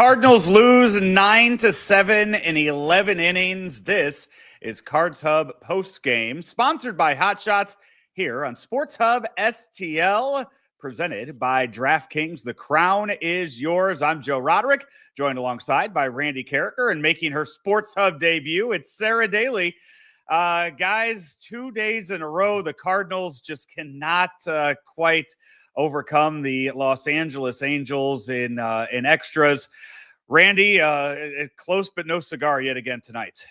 Cardinals lose 9-7 in 11 innings. This is Cards Hub Postgame, sponsored by Hot Shots here on Sports Hub STL, presented by DraftKings. The crown is yours. I'm Joe Roderick, joined alongside by Randy Karraker, and making her Sports Hub debut, it's Sara Dayley. Guys, 2 days in a row, the Cardinals just cannot quite overcome the Los Angeles Angels in extras. Randy, close but no cigar yet again tonight.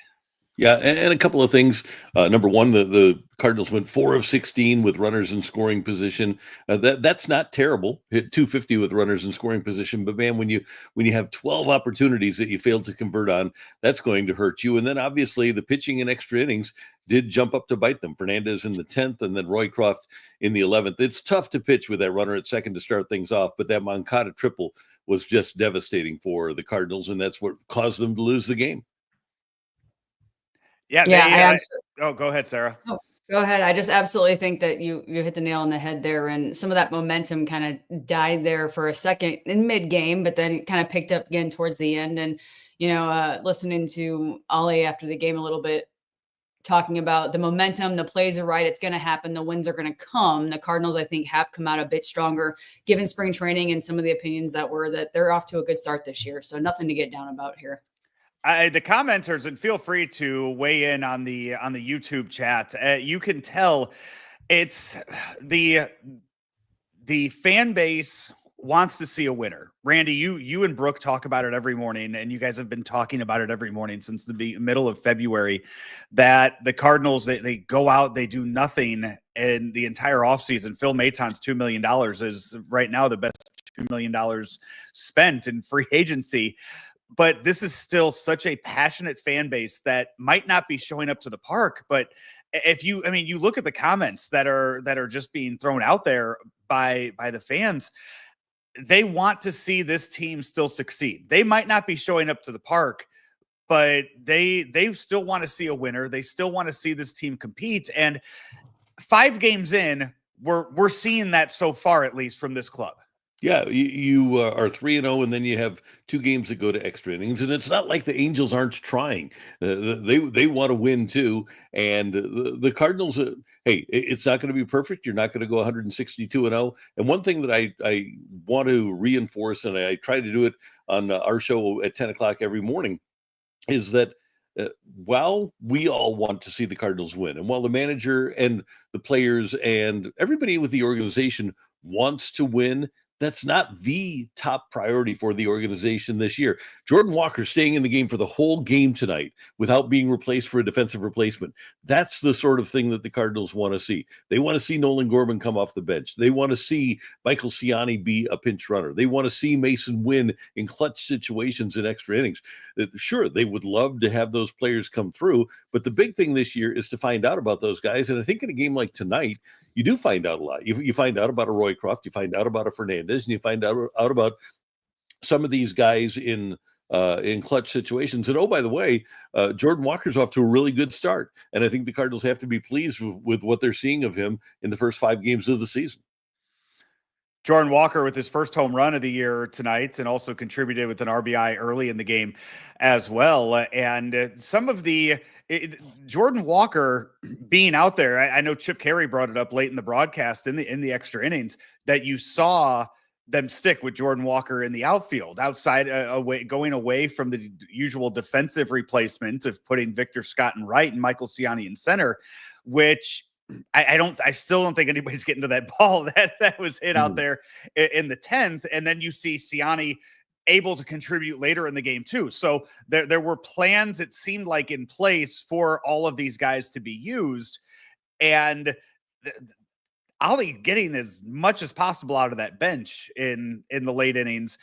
Yeah, and a couple of things. Number one, the Cardinals went 4 of 16 with runners in scoring position. That's not terrible. Hit 250 with runners in scoring position, but man, when you have 12 opportunities that you failed to convert on, that's going to hurt you. And then obviously the pitching in extra innings did jump up to bite them. Fernandez in the 10th, and then Roycroft in the 11th. It's tough to pitch with that runner at second to start things off, but that Moncada triple was just devastating for the Cardinals, and that's what caused them to lose the game. Yeah, go ahead, Sarah. Oh, go ahead. I just absolutely think that you hit the nail on the head there, and some of that momentum kind of died there for a second in mid-game, but then it kind of picked up again towards the end. And, listening to Ollie after the game a little bit, talking about the momentum, the plays are right, it's going to happen, the wins are going to come. The Cardinals, I think, have come out a bit stronger given spring training and some of the opinions that they're off to a good start this year. So nothing to get down about here. The commenters, and feel free to weigh in on the YouTube chat. You can tell it's the fan base wants to see a winner. Randy, you and Brooke talk about it every morning, and you guys have been talking about it every morning since the middle of February, that the Cardinals, they go out, they do nothing in the entire offseason. Phil Maton's $2 million is right now the best $2 million spent in free agency. But this is still such a passionate fan base that might not be showing up to the park. But if you look at the comments that are just being thrown out there by the fans, they want to see this team still succeed. They might not be showing up to the park, but they still want to see a winner. They still want to see this team compete. And 5 games in, we're seeing that so far, at least from this club. Yeah, you are 3-0, and then you have 2 games that go to extra innings, and it's not like the Angels aren't trying. They want to win too, and the Cardinals. Hey, it's not going to be perfect. You're not going to go 162-0. And one thing that I want to reinforce, and I try to do it on our show at 10 o'clock every morning, is that while we all want to see the Cardinals win, and while the manager and the players and everybody with the organization wants to win, that's not the top priority for the organization this year. Jordan Walker staying in the game for the whole game tonight without being replaced for a defensive replacement. That's the sort of thing that the Cardinals want to see. They want to see Nolan Gorman come off the bench. They want to see Michael Ciani be a pinch runner. They want to see Mason win in clutch situations in extra innings. Sure, they would love to have those players come through, but the big thing this year is to find out about those guys. And I think in a game like tonight, you do find out a lot. You find out about a Roycroft, you find out about a Fernandez, and you find out about some of these guys in clutch situations. And oh, by the way, Jordan Walker's off to a really good start, and I think the Cardinals have to be pleased with what they're seeing of him in the first 5 games of the season. Jordan Walker with his first home run of the year tonight, and also contributed with an RBI early in the game as well. And some of Jordan Walker being out there, I know Chip Carey brought it up late in the broadcast in the extra innings, that you saw them stick with Jordan Walker in the outfield, outside going away from the usual defensive replacement of putting Victor Scott in right and Michael Ciani in center, which I still don't think anybody's getting to that ball that was hit out there in the 10th. And then you see Ciani able to contribute later in the game too. So there were plans, it seemed like, in place for all of these guys to be used, and Ollie getting as much as possible out of that bench in the late innings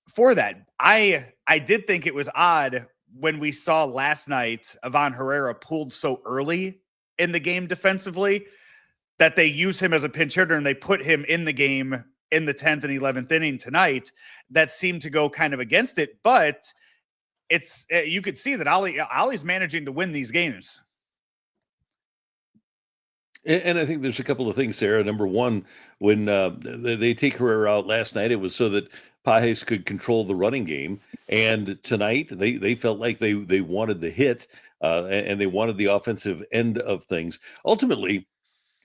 for that. I did think it was odd when we saw last night Ivan Herrera pulled so early in the game defensively that they use him as a pinch hitter and they put him in the game in the 10th and 11th inning tonight. That seemed to go kind of against it, but it's you could see that Ollie's managing to win these games. And I think there's a couple of things, Sarah. Number one, when they take Karraker out last night, it was so that Pajes could control the running game. And tonight, they felt like they wanted the hit, and they wanted the offensive end of things. Ultimately,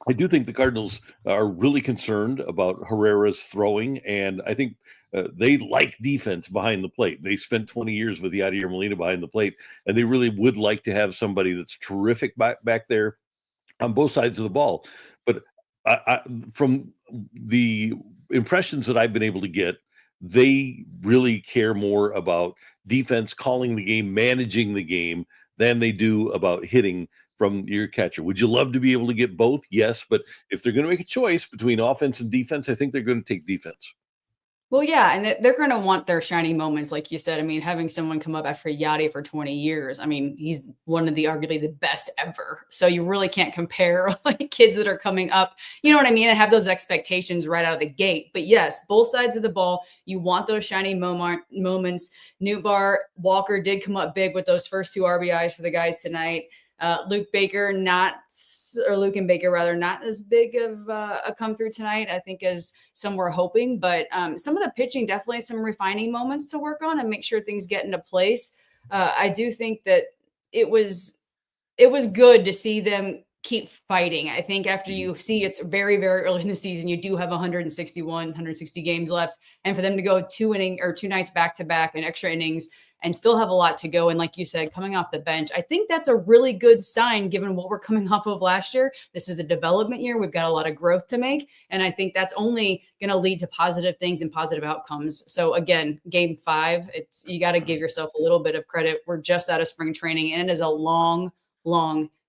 I do think the Cardinals are really concerned about Herrera's throwing, and I think they like defense behind the plate. They spent 20 years with Yadier Molina behind the plate, and they really would like to have somebody that's terrific back there on both sides of the ball. But from the impressions that I've been able to get, they really care more about defense, calling the game, managing the game, than they do about hitting from your catcher. Would you love to be able to get both? Yes, but if they're going to make a choice between offense and defense, I think they're going to take defense. Well, yeah, and they're going to want their shining moments, like you said. I mean, having someone come up after Yachty for 20 years, I mean, he's one of the arguably the best ever. So you really can't compare like kids that are coming up, you know what I mean, and have those expectations right out of the gate. But yes, both sides of the ball, you want those shining moments. Newbar, Walker did come up big with those first two RBIs for the guys tonight. Luke and Baker rather, not as big of a come through tonight, I think, as some were hoping. But some of the pitching, definitely some refining moments to work on and make sure things get into place. I do think that it was good to see them keep fighting. I think after you see it's very, very early in the season, you do have 160 games left. And for them to go two nights back to back and extra innings and still have a lot to go. And like you said, coming off the bench, I think that's a really good sign given what we're coming off of last year. This is a development year. We've got a lot of growth to make. And I think that's only going to lead to positive things and positive outcomes. So again, game 5, you got to give yourself a little bit of credit. We're just out of spring training and it is a long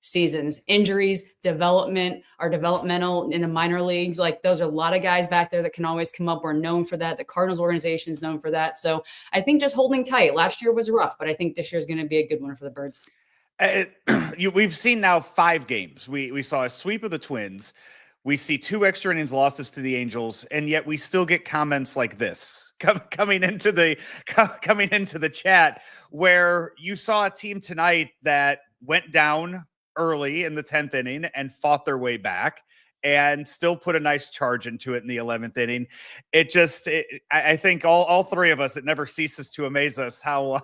seasons. Injuries, development, are developmental in the minor leagues. Like those are a lot of guys back there that can always come up. We're known for that. The Cardinals organization is known for that. So I think just holding tight. Last year was rough, but I think this year is going to be a good one for the Birds. We've seen now 5 games. We saw a sweep of the Twins. We see 2 extra innings losses to the Angels, and yet we still get comments like this coming into the chat, where you saw a team tonight that went down early in the 10th inning and fought their way back and still put a nice charge into it in the 11th inning. I think all 3 of us, it never ceases to amaze us how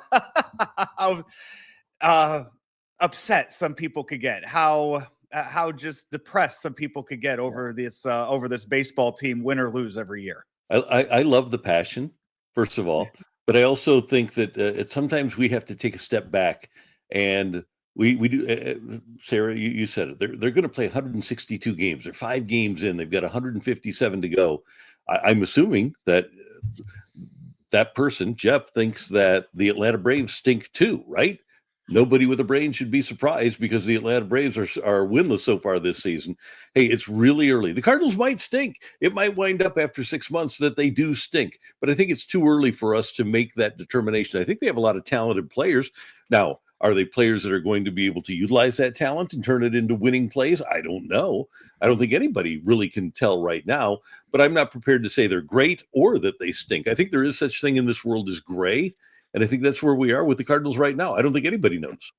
upset some people could get, how just depressed some people could get over this baseball team, win or lose every year. I love the passion, first of all, but I also think that sometimes we have to take a step back, and we do. Sarah, you said it. They're going to play 162 games. They're 5 games in. They've got 157 to go. I'm assuming that that person, Jeff, thinks that the Atlanta Braves stink too, right? Nobody with a brain should be surprised because the Atlanta Braves are winless so far this season. Hey, it's really early. The Cardinals might stink. It might wind up after 6 months that they do stink, but I think it's too early for us to make that determination. I think they have a lot of talented players. Now, are they players that are going to be able to utilize that talent and turn it into winning plays? I don't know. I don't think anybody really can tell right now, but I'm not prepared to say they're great or that they stink. I think there is such thing in this world as gray. And I think that's where we are with the Cardinals right now. I don't think anybody knows.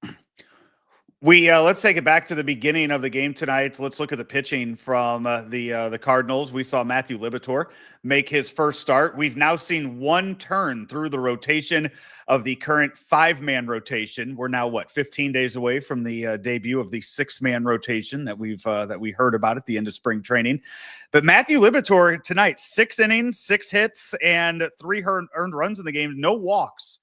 Let's take it back to the beginning of the game tonight. Let's look at the pitching from the Cardinals. We saw Matthew Liberatore make his first start. We've now seen 1 turn through the rotation of the current 5-man rotation. We're now 15 days away from the debut of the 6-man rotation that we heard about at the end of spring training. But Matthew Liberatore tonight, 6 innings, 6 hits, and 3 earned runs in the game. No walks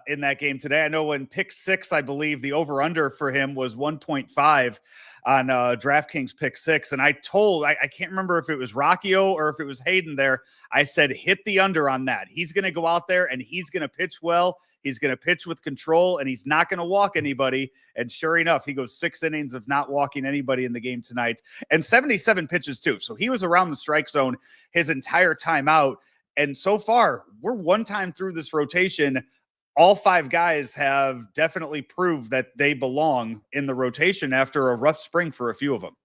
in that game today. I know in pick 6, I believe the over-under for him was 1.5 on DraftKings pick 6. And I can't remember if it was Rockio or if it was Hayden there. I said, hit the under on that. He's going to go out there and he's going to pitch well. He's going to pitch with control and he's not going to walk anybody. And sure enough, he goes 6 innings of not walking anybody in the game tonight and 77 pitches too. So he was around the strike zone his entire time out. And so far, we're 1 time through this rotation. All 5 guys have definitely proved that they belong in the rotation after a rough spring for a few of them.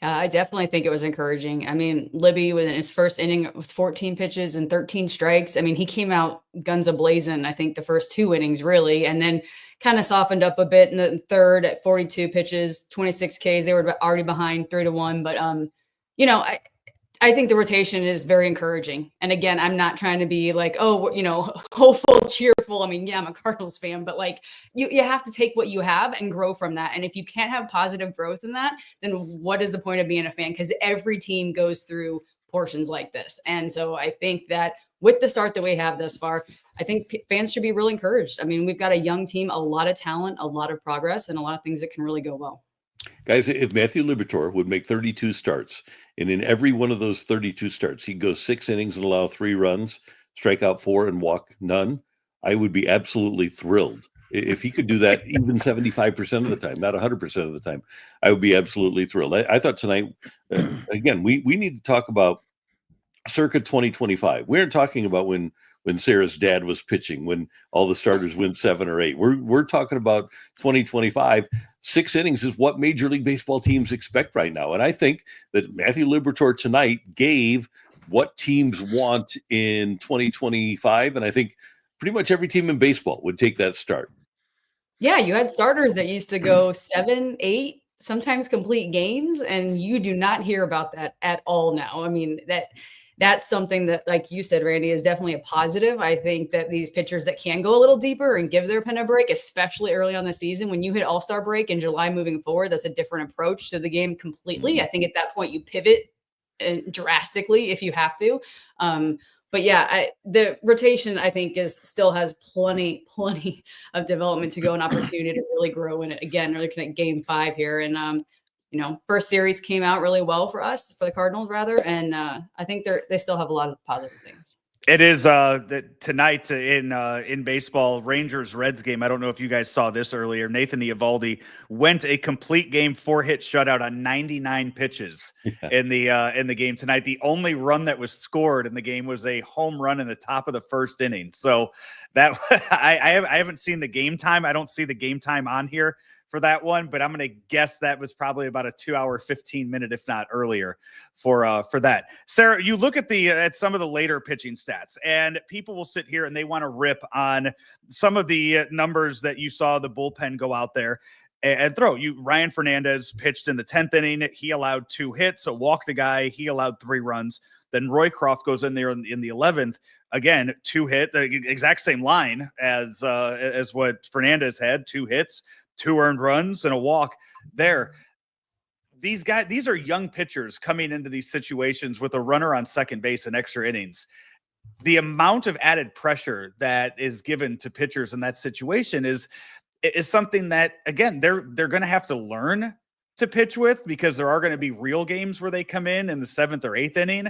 I definitely think it was encouraging. I mean, Libby within his first inning it was 14 pitches and 13 strikes. I mean, he came out guns a-blazing, I think the first 2 innings really, and then kind of softened up a bit in the third at 42 pitches, 26 Ks. They were already behind 3-1, but you know, I think the rotation is very encouraging. And again, I'm not trying to be like, oh, you know, hopeful, cheerful. I mean, yeah, I'm a Cardinals fan, but like you have to take what you have and grow from that. And if you can't have positive growth in that, then what is the point of being a fan? Because every team goes through portions like this. And so I think that with the start that we have thus far, I think fans should be really encouraged. I mean, we've got a young team, a lot of talent, a lot of progress, and a lot of things that can really go well. Guys, if Matthew Liberatore would make 32 starts, and in every one of those 32 starts, he'd go 6 innings and allow 3 runs, strike out 4 and walk none, I would be absolutely thrilled. If he could do that even 75% of the time, not 100% of the time, I would be absolutely thrilled. I thought tonight, again, we need to talk about circa 2025. We aren't talking about when Sarah's dad was pitching, when all the starters win 7 or 8. We're talking about 2025. 6 innings is what Major League Baseball teams expect right now. And I think that Matthew Liberatore tonight gave what teams want in 2025. And I think pretty much every team in baseball would take that start. Yeah, you had starters that used to go 7, 8, sometimes complete games, and you do not hear about that at all now. I mean, that's something that, like you said, Randy, is definitely a positive. I think that these pitchers that can go a little deeper and give their pen a break, especially early on the season, when you hit All-Star break in July moving forward, that's a different approach to the game completely. I think at that point you pivot drastically if you have to. But yeah, the rotation, I think, still has plenty of development to go and opportunity to really grow in it. Again, we're looking at game 5 here. And, you know, first series came out really well for us, for the Cardinals rather. And I think they still have a lot of positive things. It is tonight in baseball, Rangers-Reds game. I don't know if you guys saw this earlier. Nathan Eovaldi went a complete game 4-hit shutout on 99 pitches in the game tonight. The only run that was scored in the game was a home run in the top of the first inning. So that I haven't seen the game time. I don't see the game time on here for that one, but I'm going to guess that was probably about a 2-hour, 15-minute, if not earlier, for that. Sarah, you look at some of the later pitching stats, and people will sit here and they want to rip on some of the numbers that you saw the bullpen go out there and throw. Ryan Fernandez pitched in the 10th inning. He allowed 2 hits, so walked the guy. He allowed 3 runs. Then Roycroft goes in there in the 11th. Again, 2 hit, the exact same line as what Fernandez had, 2 hits. 2 earned runs and a walk there. These are young pitchers coming into these situations with a runner on second base and extra innings. The amount of added pressure that is given to pitchers in that situation is something that, again, they're going to have to learn to pitch with, because there are going to be real games where they come in the 7th or 8th inning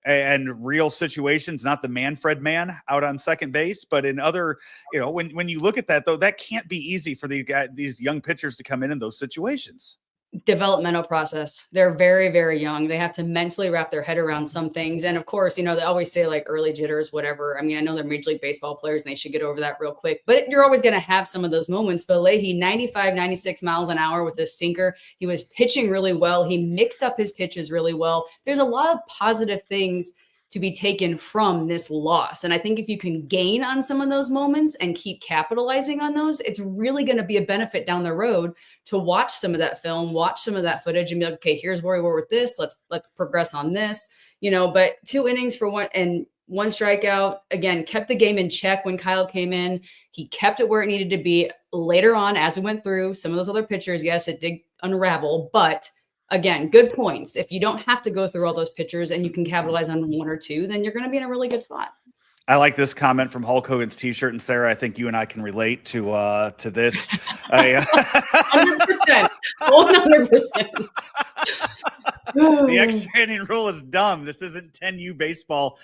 and real situations, not the Manfred man out on second base, but in other, you know, when you look at that, though, that can't be easy for these young pitchers to come in those situations. Developmental process. They're very, very young. They have to mentally wrap their head around some things. And of course, you know, they always say like early jitters, whatever. I mean, I know they're Major League Baseball players and they should get over that real quick, but you're always going to have some of those moments. But Leahy, 95, 96 miles an hour with his sinker. He was pitching really well. He mixed up his pitches really well. There's a lot of positive things to be taken from this loss. And I think if you can gain on some of those moments and keep capitalizing on those, it's really going to be a benefit down the road to watch some of that film, watch some of that footage and be like, okay, here's where we were with this. Let's progress on this, you know. But 2 innings for 1 strikeout, again, kept the game in check when Kyle came in. He kept it where it needed to be. Later on, as we went through some of those other pitchers, yes, it did unravel, but again, good points. If you don't have to go through all those pitchers and you can capitalize on 1 or 2, then you're going to be in a really good spot. I like this comment from Hulk Hogan's t-shirt, and Sarah, I think you and I can relate to this. 100%. 100%. The extra inning rule is dumb. This isn't 10U baseball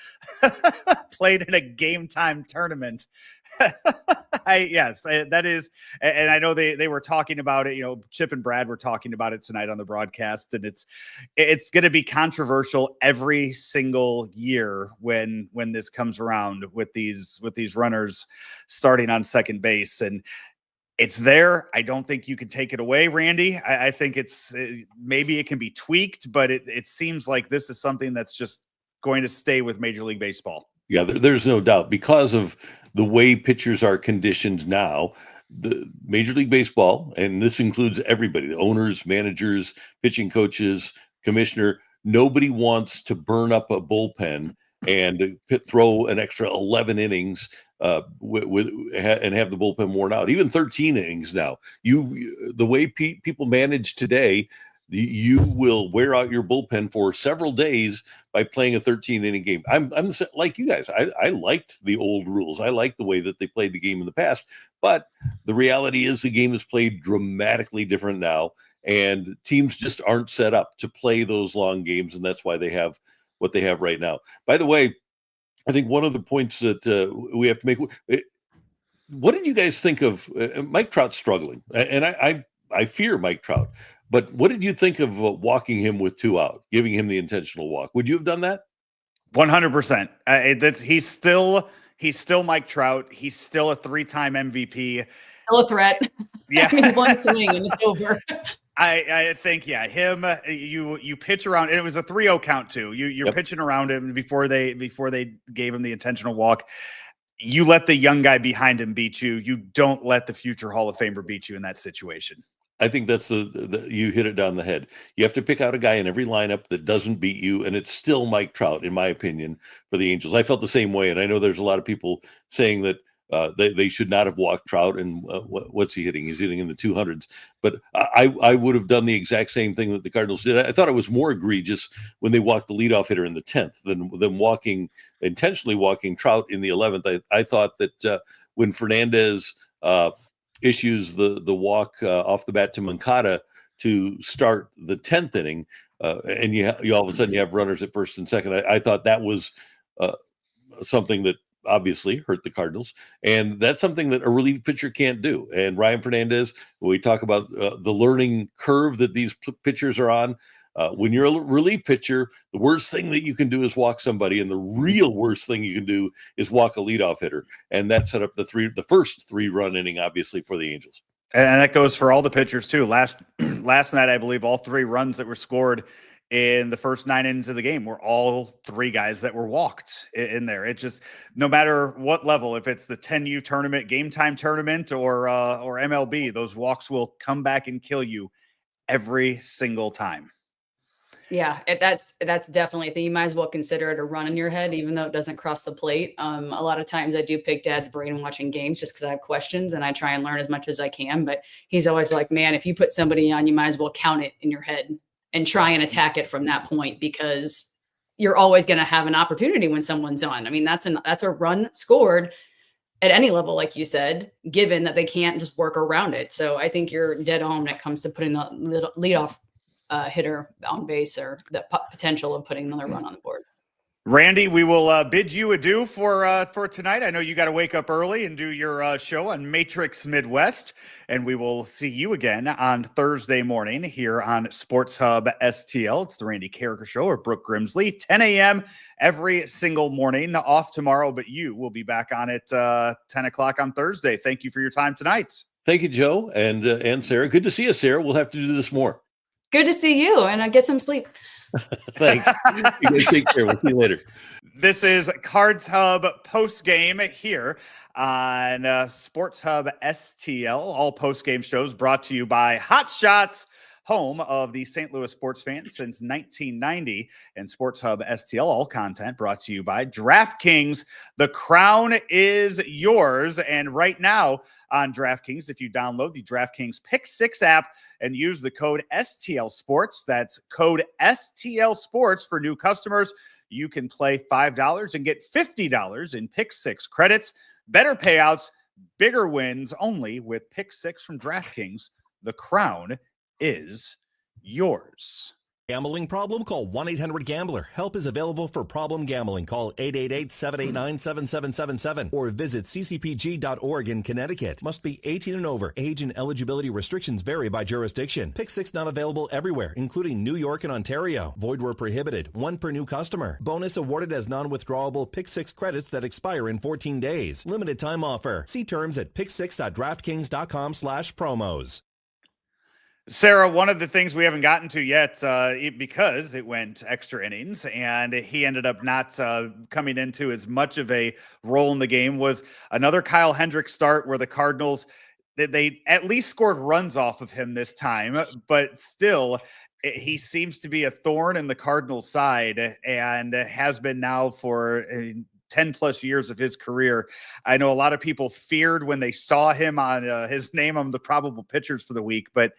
played in a game time tournament. Yes, that is. And I know they were talking about it, you know, Chip and Brad were talking about it tonight on the broadcast, and it's going to be controversial every single year when this comes around with these runners starting on second base. And It's there. I don't think you can take it away, Randy. I think it's maybe it can be tweaked, but it seems like this is something that's just going to stay with Major League Baseball. Yeah, there's no doubt because of the way pitchers are conditioned now. The Major League Baseball, and this includes everybody, the owners, managers, pitching coaches, commissioner, nobody wants to burn up a bullpen and throw an extra 11 innings and have the bullpen worn out. Even 13 innings now. The way people manage today, you will wear out your bullpen for several days by playing a 13-inning game. I'm like you guys. I liked the old rules. I liked the way that they played the game in the past. But the reality is the game is played dramatically different now, and teams just aren't set up to play those long games, and that's why they have what they have right now. By the way, I think one of the points that we have to make. What did you guys think of Mike Trout struggling? And I fear Mike Trout. But what did you think of walking him with 2 out, giving him the intentional walk? Would you have done that? 100%. He's still Mike Trout. He's still a 3-time MVP. Still a threat. Yeah. I mean, one swing and it's over. I think, yeah, him, you pitch around, and it was a 3-0 count too. You're pitching around him before they gave him the intentional walk. You let the young guy behind him beat you. You don't let the future Hall of Famer beat you in that situation. I think that's you hit it down the head. You have to pick out a guy in every lineup that doesn't beat you, and it's still Mike Trout, in my opinion, for the Angels. I felt the same way, and I know there's a lot of people saying that they should not have walked Trout, and what's he hitting? He's hitting in the 200s. But I would have done the exact same thing that the Cardinals did. I thought it was more egregious when they walked the leadoff hitter in the 10th than intentionally walking Trout in the 11th. I thought that when Fernandez issues the walk off the bat to Moncada to start the 10th inning, and you all of a sudden you have runners at first and second. I thought that was something that obviously hurt the Cardinals, and that's something that a relief pitcher can't do. And Ryan Fernandez, when we talk about the learning curve that these pitchers are on, when you're a relief pitcher, the worst thing that you can do is walk somebody, and the real worst thing you can do is walk a leadoff hitter, and that set up the first 3-run inning, obviously, for the Angels. And that goes for all the pitchers too. Last night, I believe all 3 runs that were scored in the first 9 innings of the game were all 3 guys that were walked in there. It just, no matter what level, if it's the 10U tournament, game time tournament, or MLB, those walks will come back and kill you every single time. Yeah, that's definitely a thing. You might as well consider it a run in your head, even though it doesn't cross the plate. A lot of times I do pick Dad's brain watching games just because I have questions and I try and learn as much as I can. But he's always like, man, if you put somebody on, you might as well count it in your head and try and attack it from that point, because you're always going to have an opportunity when someone's on. I mean, that's a run scored at any level, like you said, given that they can't just work around it. So I think you're dead on when it comes to putting the leadoff hitter on base, or the potential of putting another run on the board. Randy, we will bid you adieu for tonight. I know you got to wake up early and do your show on Matrix Midwest, and we will see you again on Thursday morning here on Sports Hub STL. It's the Randy Karraker Show, or Brooke Grimsley, 10 a.m. every single morning. Off tomorrow, but you will be back on at 10 o'clock on Thursday. Thank you for your time tonight. Thank you, Joe, and Sarah. Good to see you, Sarah. We'll have to do this more. Good to see you, and get some sleep. Thanks. You guys take care. We'll see you later. This is Cards Hub Postgame here on Sports Hub STL. All postgame shows brought to you by Hot Shots, home of the St. Louis sports fans since 1990. And Sports Hub STL, all content brought to you by DraftKings. The crown is yours. And right now on DraftKings, if you download the DraftKings Pick 6 app and use the code STL Sports, that's code STL Sports for new customers, you can play $5 and get $50 in Pick 6 credits. Better payouts, bigger wins, only with Pick 6 from DraftKings. The crown is yours. Gambling problem? Call 1-800-GAMBLER. Help is available for problem gambling. Call 888-789-7777 or visit ccpg.org in Connecticut. Must be 18 and over. Age and eligibility restrictions vary by jurisdiction. Pick 6 not available everywhere, including New York and Ontario. Void where prohibited. 1 per new customer. Bonus awarded as non-withdrawable Pick 6 credits that expire in 14 days. Limited time offer. See terms at pick6.draftkings.com/promos. Sarah, one of the things we haven't gotten to yet, because it went extra innings and he ended up not coming into as much of a role in the game, was another Kyle Hendricks start where the Cardinals, they at least scored runs off of him this time, but still he seems to be a thorn in the Cardinals side and has been now for 10 plus years of his career. I know a lot of people feared when they saw him on his name on the probable pitchers for the week, but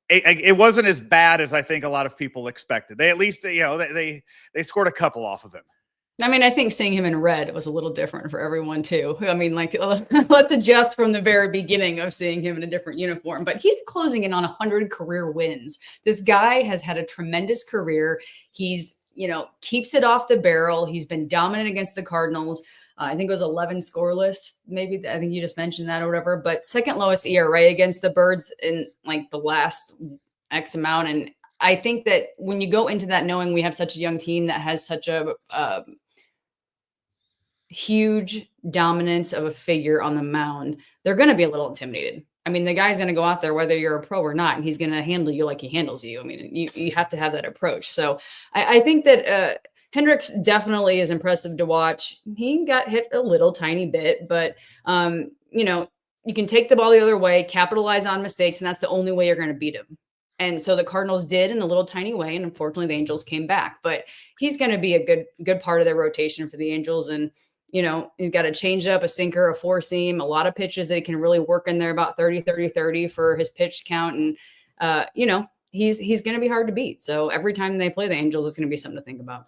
it wasn't as bad as I think a lot of people expected. They at least, they scored a couple off of him. I mean, I think seeing him in red was a little different for everyone too. I mean, like, let's adjust from the very beginning of seeing him in a different uniform, but he's closing in on 100 career wins. This guy has had a tremendous career. He's, keeps it off the barrel. He's been dominant against the Cardinals. I think it was 11 scoreless. Maybe I think you just mentioned that or whatever, but second lowest ERA against the Birds in like the last X amount. And I think that when you go into that, knowing we have such a young team that has such a huge dominance of a figure on the mound, they're going to be a little intimidated. I mean, the guy's going to go out there, whether you're a pro or not, and he's going to handle you like he handles you. I mean, you have to have that approach. So I think that Hendricks definitely is impressive to watch. He got hit a little tiny bit, but, you can take the ball the other way, capitalize on mistakes, and that's the only way you're going to beat him. And so the Cardinals did in a little tiny way, and unfortunately the Angels came back. But he's going to be a good part of their rotation for the Angels. And, he's got a changeup, a sinker, a four-seam, a lot of pitches that he can really work in there, about 30 for his pitch count. And, he's going to be hard to beat. So every time they play the Angels, it's going to be something to think about.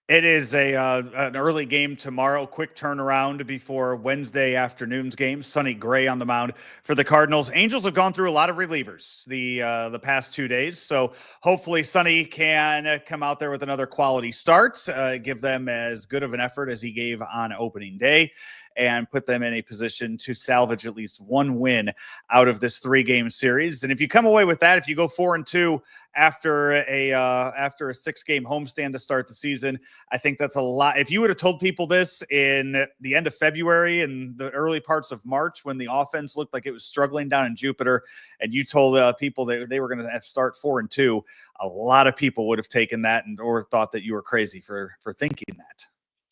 It is an early game tomorrow, quick turnaround before Wednesday afternoon's game. Sonny Gray on the mound for the Cardinals. Angels have gone through a lot of relievers the past 2 days, so hopefully Sonny can come out there with another quality start, give them as good of an effort as he gave on opening day, and put them in a position to salvage at least one win out of this 3-game series. And if you come away with that, if you go 4-2 after a 6-game homestand to start the season, I think that's a lot. If you would have told people this in the end of February and the early parts of March, when the offense looked like it was struggling down in Jupiter, and you told people that they were going to start 4-2, a lot of people would have taken that or thought that you were crazy for thinking that.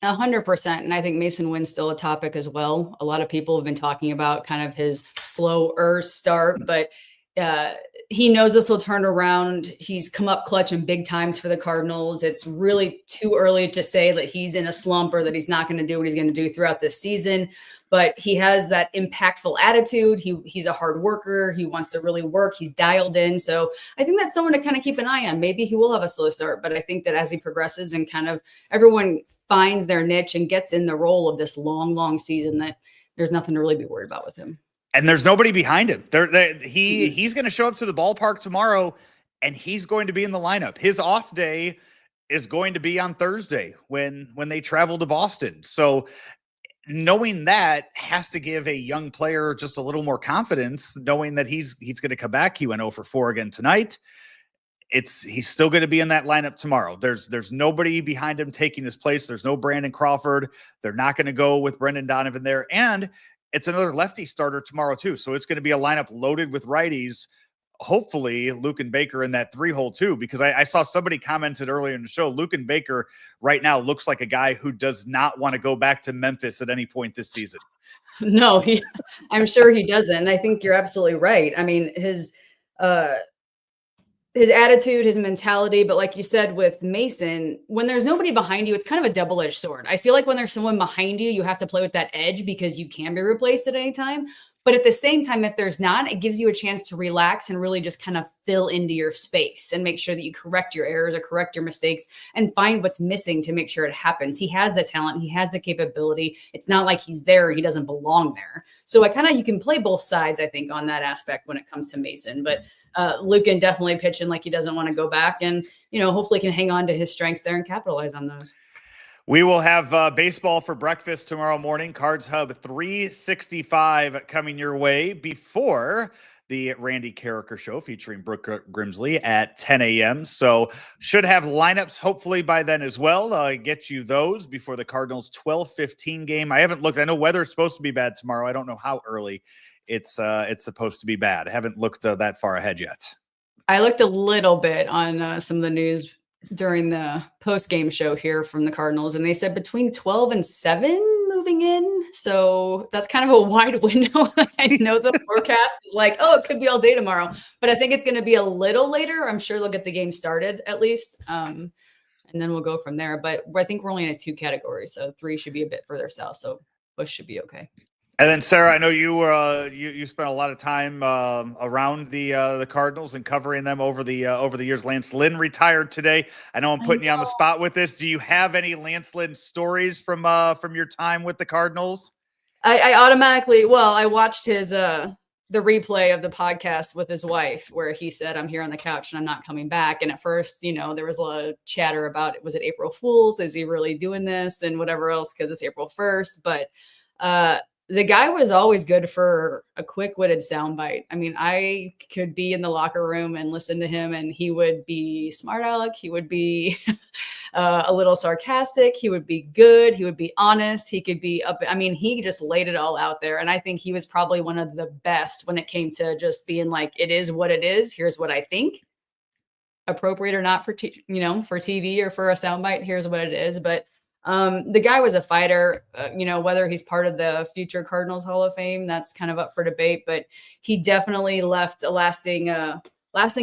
100%. And I think Mason Wynn's still a topic as well. A lot of people have been talking about kind of his slower start, but he knows this will turn around. He's come up clutch in big times for the Cardinals. It's really too early to say that he's in a slump or that he's not going to do what he's going to do throughout this season, but he has that impactful attitude. He's a hard worker. He wants to really work. He's dialed in. So I think that's someone to kind of keep an eye on. Maybe he will have a slow start, but I think that as he progresses and kind of everyone finds their niche and gets in the role of this long season, that there's nothing to really be worried about with him. And there's nobody behind him. He's going to show up to the ballpark tomorrow, and he's going to be in the lineup. His off day is going to be on Thursday when they travel to Boston. So knowing that has to give a young player just a little more confidence, knowing that he's going to come back. He went 0-4 again tonight. He's still going to be in that lineup tomorrow. There's nobody behind him taking his place. There's no Brandon Crawford. They're not going to go with Brendan Donovan there. And it's another lefty starter tomorrow too. So it's going to be a lineup loaded with righties. Hopefully Luke and Baker in that 3-hole too, because I saw somebody commented earlier in the show, Luke and Baker right now looks like a guy who does not want to go back to Memphis at any point this season. No, I'm sure he doesn't. I think you're absolutely right. I mean, his attitude, his mentality, but like you said with Mason, when there's nobody behind you, it's kind of a double-edged sword. I feel like when there's someone behind you, you have to play with that edge because you can be replaced at any time. But at the same time, if there's not, it gives you a chance to relax and really just kind of fill into your space and make sure that you correct your errors or correct your mistakes and find what's missing to make sure it happens. He has the talent. He has the capability. It's not like he's there. He doesn't belong there. So you can play both sides, I think, on that aspect when it comes to Mason. But Lucan definitely pitching like he doesn't want to go back, and hopefully can hang on to his strengths there and capitalize on those. We will have baseball for breakfast tomorrow morning. Cards Hub 365 coming your way before the Randy Karraker show featuring Brooke Grimsley at 10 a.m. So should have lineups hopefully by then as well. Get you those before the Cardinals 12:15 game. I haven't looked. I know weather's supposed to be bad tomorrow. I don't know how early it's supposed to be bad. I haven't looked that far ahead yet. I looked a little bit on some of the news during the post-game show here from the Cardinals, and they said between 12 and 7 moving in. So that's kind of a wide window. I know the forecast is like, oh, it could be all day tomorrow, but I think it's going to be a little later. I'm sure they'll get the game started at least. And then we'll go from there. But I think we're only in a 2 category. So 3 should be a bit further south. So Bush should be okay. And then Sarah, I know you spent a lot of time around the Cardinals and covering them over the years. Lynn retired today. I know I'm putting you on the spot with this. Do you have any Lance Lynn stories from your time with the Cardinals? I automatically, I watched his the replay of the podcast with his wife where he said, "I'm here on the couch and I'm not coming back." And at first, there was a lot of chatter about, was it April Fool's? Is he really doing this and whatever else because it's April 1st? But the guy was always good for a quick-witted soundbite. I mean, I could be in the locker room and listen to him, and he would be smart aleck. He would be a little sarcastic. He would be good. He would be honest. He could be up. I mean, he just laid it all out there. And I think he was probably one of the best when it came to just being like, it is what it is. Here's what I think. Appropriate or not for, for TV or for a soundbite, here's what it is. But the guy was a fighter, whether he's part of the future Cardinals Hall of Fame, that's kind of up for debate, but he definitely left a lasting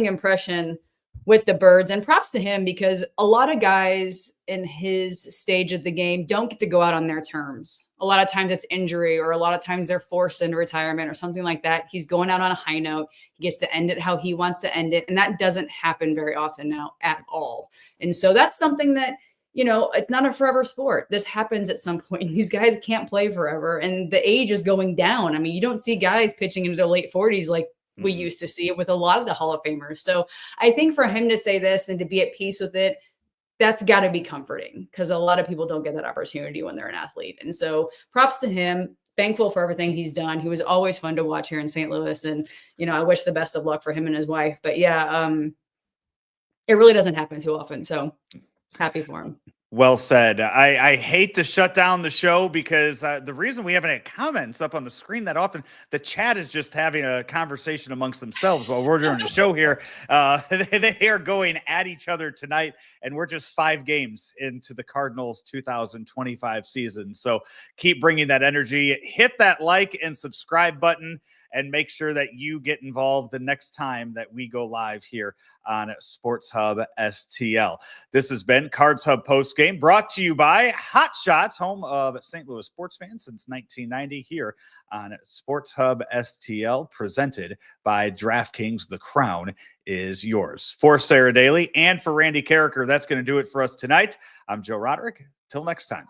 impression with the Birds, and props to him because a lot of guys in his stage of the game don't get to go out on their terms. A lot of times it's injury, or a lot of times they're forced into retirement or something like that. He's going out on a high note. He gets to end it how he wants to end it. And that doesn't happen very often now at all. And so that's something that, it's not a forever sport. This happens at some point. These guys can't play forever, and the age is going down. I mean, you don't see guys pitching into their late 40s like we used to see it with a lot of the Hall of Famers. So I think for him to say this and to be at peace with it, that's got to be comforting, because a lot of people don't get that opportunity when they're an athlete. And so props to him. Thankful for everything he's done. He was always fun to watch here in St. Louis. And, I wish the best of luck for him and his wife. But yeah, it really doesn't happen too often. So happy for him. Well said. I hate to shut down the show because the reason we haven't had comments up on the screen that often, the chat is just having a conversation amongst themselves while we're doing the show here. They are going at each other tonight, and we're just 5 games into the Cardinals 2025 season. So keep bringing that energy. Hit that like and subscribe button, and make sure that you get involved the next time that we go live here on Sports Hub STL. This has been Cards Hub Postgame, brought to you by Hot Shots, home of St. Louis sports fans since 1990, here on Sports Hub STL, presented by DraftKings. The crown is yours. For Sara Dayley and for Randy Karraker, that's going to do it for us tonight. I'm Joe Roderick. Till next time.